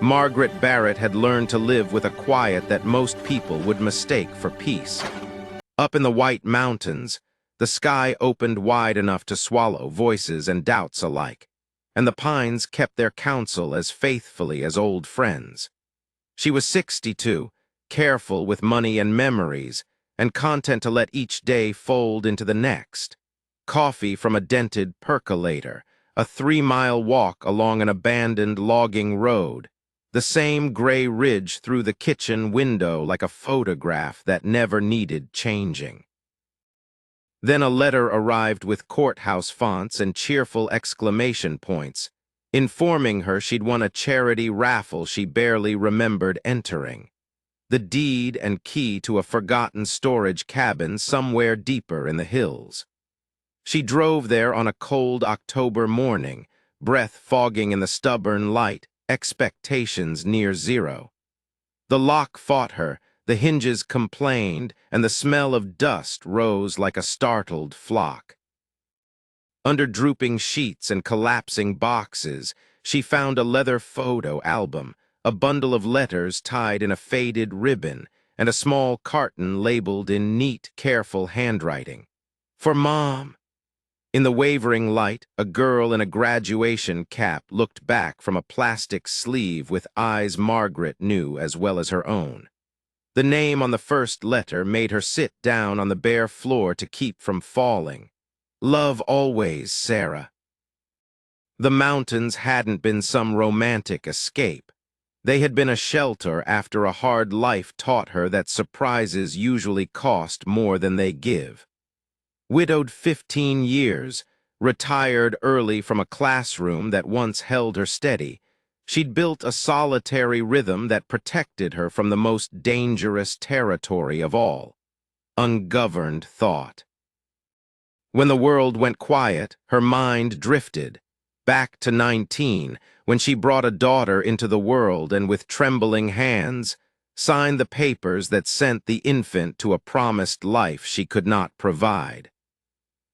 Margaret Barrett had learned to live with a quiet that most people would mistake for peace. Up in the White Mountains, the sky opened wide enough to swallow voices and doubts alike, and the pines kept their counsel as faithfully as old friends. She was 62, careful with money and memories, and content to let each day fold into the next. Coffee from a dented percolator, a 3-mile walk along an abandoned logging road, the same gray ridge through the kitchen window like a photograph that never needed changing. Then a letter arrived with courthouse fonts and cheerful exclamation points, informing her she'd won a charity raffle she barely remembered entering. The deed and key to a forgotten storage cabin somewhere deeper in the hills. She drove there on a cold October morning, breath fogging in the stubborn light, expectations near zero. The lock fought her, the hinges complained, and the smell of dust rose like a startled flock. Under drooping sheets and collapsing boxes, she found a leather photo album, a bundle of letters tied in a faded ribbon, and a small carton labeled in neat, careful handwriting. "For Mom." In the wavering light, a girl in a graduation cap looked back from a plastic sleeve with eyes Margaret knew as well as her own. The name on the first letter made her sit down on the bare floor to keep from falling. "Love always, Sarah." The mountains hadn't been some romantic escape. They had been a shelter after a hard life taught her that surprises usually cost more than they give. Widowed 15 years, retired early from a classroom that once held her steady, she'd built a solitary rhythm that protected her from the most dangerous territory of all, ungoverned thought. When the world went quiet, her mind drifted, back to 19, when she brought a daughter into the world and with trembling hands, signed the papers that sent the infant to a promised life she could not provide.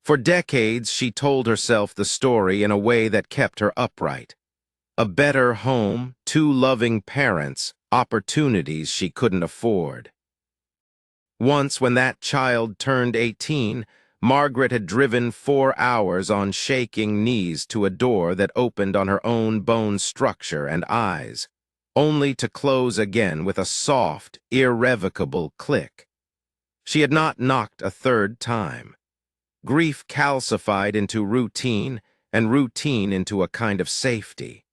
For decades, she told herself the story in a way that kept her upright. A better home, 2 loving parents, opportunities she couldn't afford. Once, when that child turned 18, Margaret had driven 4 hours on shaking knees to a door that opened on her own bone structure and eyes, only to close again with a soft, irrevocable click. She had not knocked a third time. Grief calcified into routine, and routine into a kind of safety.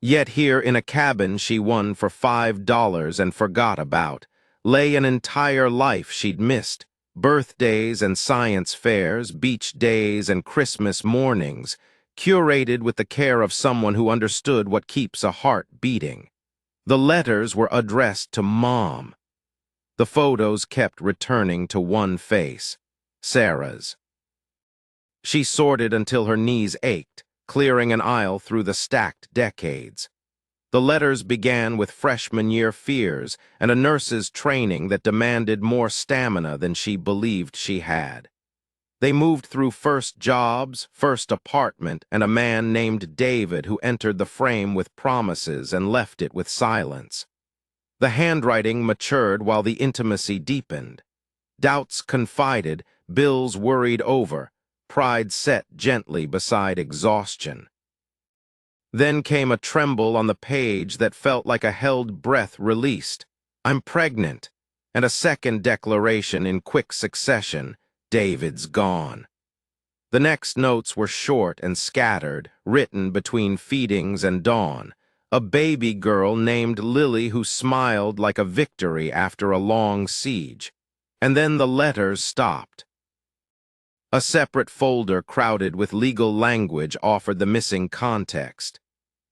Yet here in a cabin she won for $5 and forgot about, lay an entire life she'd missed, birthdays and science fairs, beach days and Christmas mornings, curated with the care of someone who understood what keeps a heart beating. The letters were addressed to Mom. The photos kept returning to one face, Sarah's. She sorted until her knees ached, clearing an aisle through the stacked decades. The letters began with freshman year fears and a nurse's training that demanded more stamina than she believed she had. They moved through first jobs, first apartment, and a man named David who entered the frame with promises and left it with silence. The handwriting matured while the intimacy deepened. Doubts confided, bills worried over, pride set gently beside exhaustion. Then came a tremble on the page that felt like a held breath released. "I'm pregnant," and a second declaration in quick succession, "David's gone." The next notes were short and scattered, written between feedings and dawn. A baby girl named Lily who smiled like a victory after a long siege. And then the letters stopped. A separate folder crowded with legal language offered the missing context.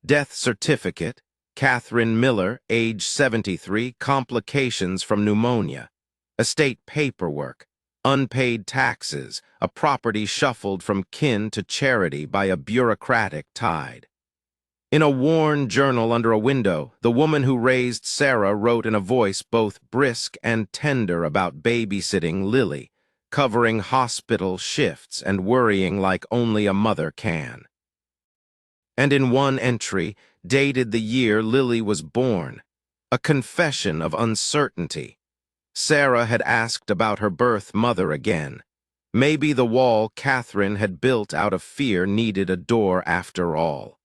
Death certificate, Catherine Miller, age 73, complications from pneumonia. Estate paperwork, unpaid taxes, a property shuffled from kin to charity by a bureaucratic tide. In a worn journal under a window, the woman who raised Sarah wrote in a voice both brisk and tender about babysitting Lily, covering hospital shifts and worrying like only a mother can. And in one entry, dated the year Lily was born, a confession of uncertainty. Sarah had asked about her birth mother again. Maybe the wall Catherine had built out of fear needed a door after all.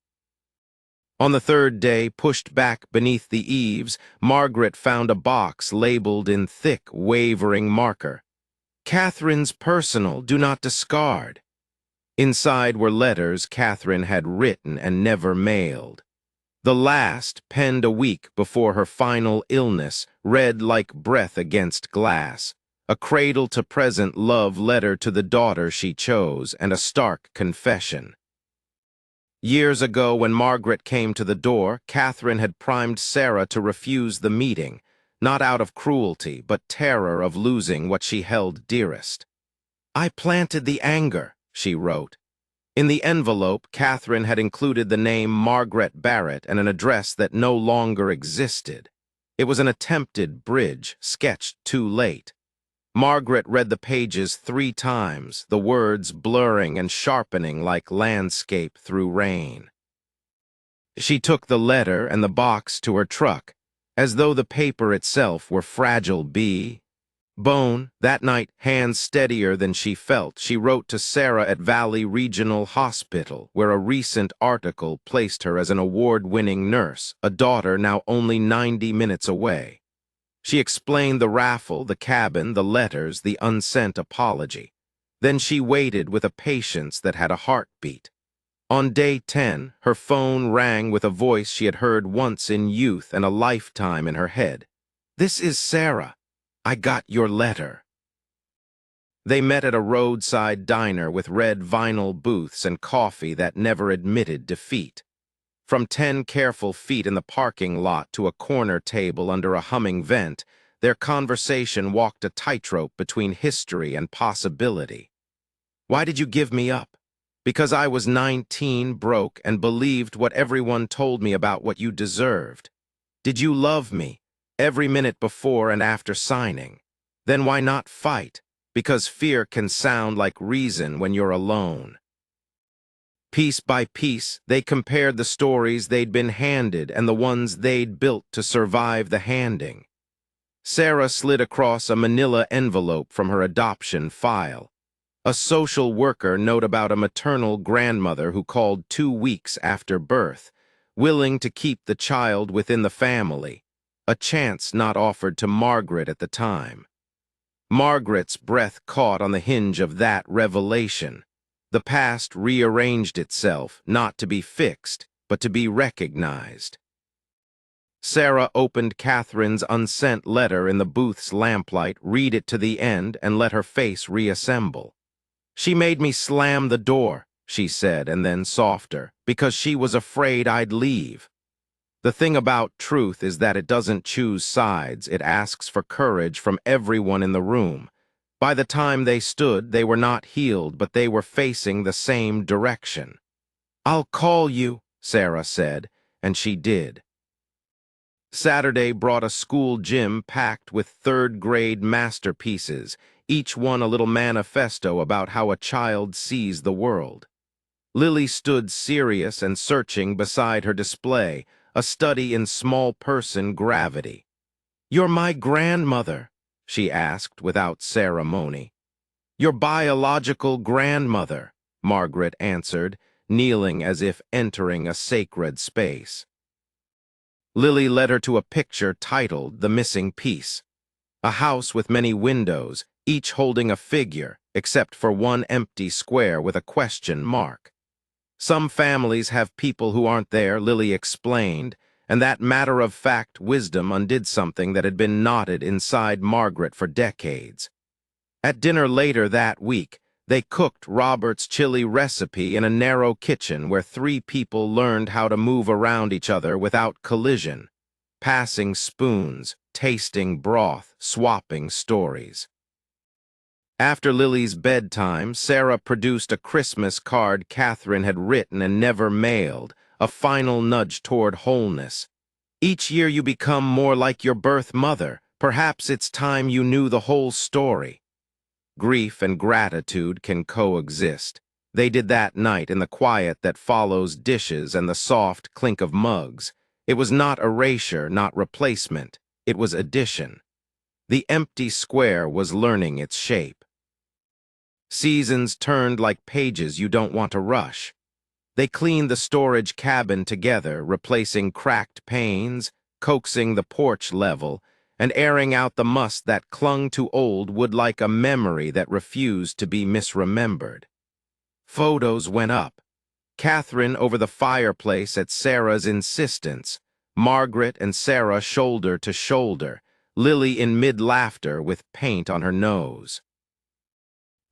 On the third day, pushed back beneath the eaves, Margaret found a box labeled in thick, wavering marker. Catherine's personal, do not discard. Inside were letters Catherine had written and never mailed. The last, penned a week before her final illness, read like breath against glass, a cradle-to-present love letter to the daughter she chose, and a stark confession. Years ago, when Margaret came to the door, Catherine had primed Sarah to refuse the meeting, not out of cruelty, but terror of losing what she held dearest. "I planted the anger," she wrote. In the envelope, Catherine had included the name Margaret Barrett and an address that no longer existed. It was an attempted bridge, sketched too late. Margaret read the pages 3 times, the words blurring and sharpening like landscape through rain. She took the letter and the box to her truck, as though the paper itself were fragile bone. That night, hands steadier than she felt, she wrote to Sarah at Valley Regional Hospital, where a recent article placed her as an award-winning nurse, a daughter now only 90 minutes away. She explained the raffle, the cabin, the letters, the unsent apology. Then she waited with a patience that had a heartbeat. On day 10, her phone rang with a voice she had heard once in youth and a lifetime in her head. "This is Sarah. I got your letter." They met at a roadside diner with red vinyl booths and coffee that never admitted defeat. From 10 careful feet in the parking lot to a corner table under a humming vent, their conversation walked a tightrope between history and possibility. "Why did you give me up?" "Because I was 19, broke, and believed what everyone told me about what you deserved." "Did you love me?" "Every minute before and after signing." "Then why not fight?" "Because fear can sound like reason when you're alone." Piece by piece, they compared the stories they'd been handed and the ones they'd built to survive the handing. Sarah slid across a manila envelope from her adoption file. A social worker note about a maternal grandmother who called 2 weeks after birth, willing to keep the child within the family, a chance not offered to Margaret at the time. Margaret's breath caught on the hinge of that revelation. The past rearranged itself, not to be fixed, but to be recognized. Sarah opened Catherine's unsent letter in the booth's lamplight, read it to the end, and let her face reassemble. "She made me slam the door," she said, and then softer, "because she was afraid I'd leave." The thing about truth is that it doesn't choose sides, it asks for courage from everyone in the room. By the time they stood, they were not healed, but they were facing the same direction. "I'll call you," Sarah said, and she did. Saturday brought a school gym packed with third-grade masterpieces, each one a little manifesto about how a child sees the world. Lily stood serious and searching beside her display, a study in small-person gravity. "You're my grandmother," she asked without ceremony. "Your biological grandmother," Margaret answered, kneeling as if entering a sacred space. Lily led her to a picture titled The Missing Piece. A house with many windows, each holding a figure, except for one empty square with a question mark. "Some families have people who aren't there," Lily explained, and that matter-of-fact wisdom undid something that had been knotted inside Margaret for decades. At dinner later that week, they cooked Robert's chili recipe in a narrow kitchen where 3 people learned how to move around each other without collision, passing spoons, tasting broth, swapping stories. After Lily's bedtime, Sarah produced a Christmas card Catherine had written and never mailed, a final nudge toward wholeness. "Each year you become more like your birth mother. Perhaps it's time you knew the whole story." Grief and gratitude can coexist. They did that night in the quiet that follows dishes and the soft clink of mugs. It was not erasure, not replacement. It was addition. The empty square was learning its shape. Seasons turned like pages you don't want to rush. They cleaned the storage cabin together, replacing cracked panes, coaxing the porch level, and airing out the must that clung to old wood like a memory that refused to be misremembered. Photos went up. Catherine over the fireplace at Sarah's insistence, Margaret and Sarah shoulder to shoulder, Lily in mid-laughter with paint on her nose.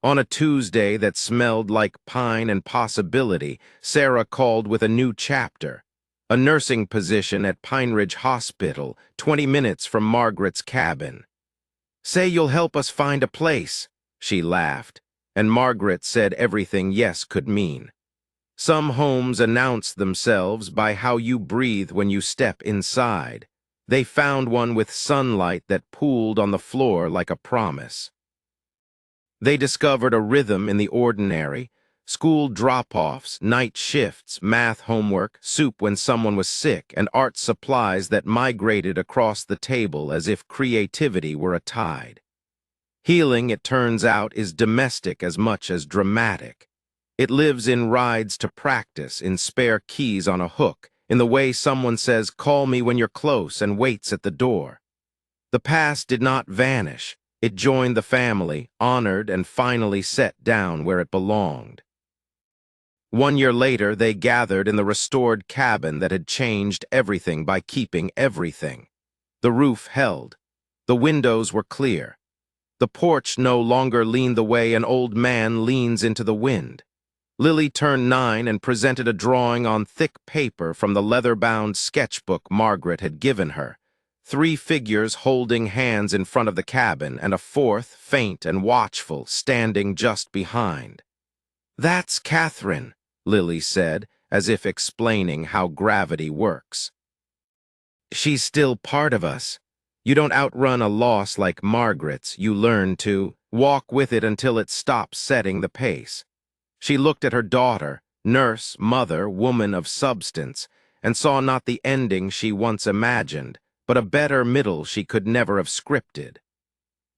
On a Tuesday that smelled like pine and possibility, Sarah called with a new chapter, a nursing position at Pine Ridge Hospital, 20 minutes from Margaret's cabin. "Say you'll help us find a place," she laughed, and Margaret said everything yes could mean. Some homes announce themselves by how you breathe when you step inside. They found one with sunlight that pooled on the floor like a promise. They discovered a rhythm in the ordinary: school drop-offs, night shifts, math homework, soup when someone was sick, and art supplies that migrated across the table as if creativity were a tide. Healing, it turns out, is domestic as much as dramatic. It lives in rides to practice, in spare keys on a hook, in the way someone says, "Call me when you're close," and waits at the door. The past did not vanish. It joined the family, honored, and finally set down where it belonged. 1 year later, they gathered in the restored cabin that had changed everything by keeping everything. The roof held. The windows were clear. The porch no longer leaned the way an old man leans into the wind. Lily turned 9 and presented a drawing on thick paper from the leather-bound sketchbook Margaret had given her. 3 figures holding hands in front of the cabin, and a fourth, faint and watchful, standing just behind. "That's Catherine," Lily said, as if explaining how gravity works. "She's still part of us. You don't outrun a loss like Margaret's. You learn to walk with it until it stops setting the pace." She looked at her daughter, nurse, mother, woman of substance, and saw not the ending she once imagined, but a better middle she could never have scripted.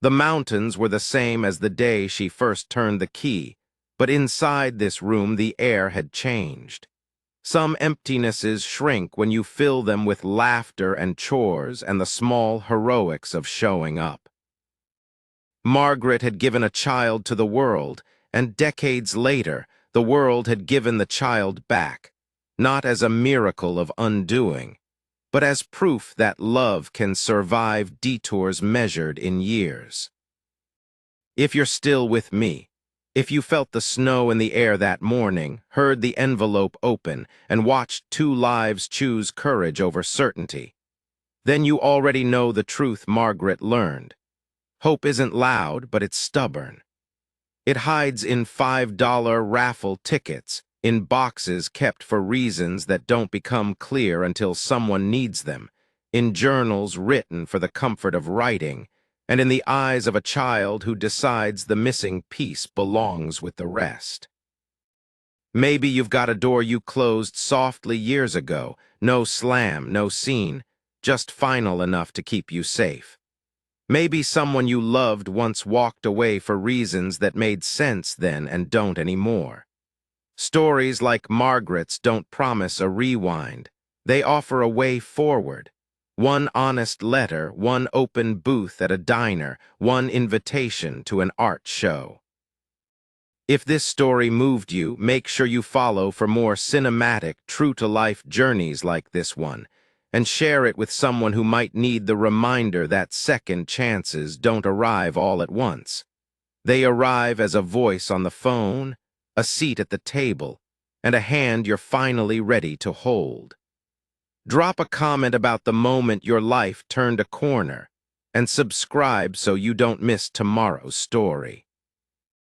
The mountains were the same as the day she first turned the key, but inside this room the air had changed. Some emptinesses shrink when you fill them with laughter and chores and the small heroics of showing up. Margaret had given a child to the world, and decades later, the world had given the child back, not as a miracle of undoing, but as proof that love can survive detours measured in years. If you're still with me, if you felt the snow in the air that morning, heard the envelope open, and watched 2 lives choose courage over certainty, then you already know the truth Margaret learned. Hope isn't loud, but it's stubborn. It hides in $5 raffle tickets, in boxes kept for reasons that don't become clear until someone needs them, in journals written for the comfort of writing, and in the eyes of a child who decides the missing piece belongs with the rest. Maybe you've got a door you closed softly years ago, no slam, no scene, just final enough to keep you safe. Maybe someone you loved once walked away for reasons that made sense then and don't anymore. Stories like Margaret's don't promise a rewind. They offer a way forward. One honest letter, one open booth at a diner, one invitation to an art show. If this story moved you, make sure you follow for more cinematic, true-to-life journeys like this one, and share it with someone who might need the reminder that second chances don't arrive all at once. They arrive as a voice on the phone, a seat at the table, and a hand you're finally ready to hold. Drop a comment about the moment your life turned a corner, and subscribe so you don't miss tomorrow's story.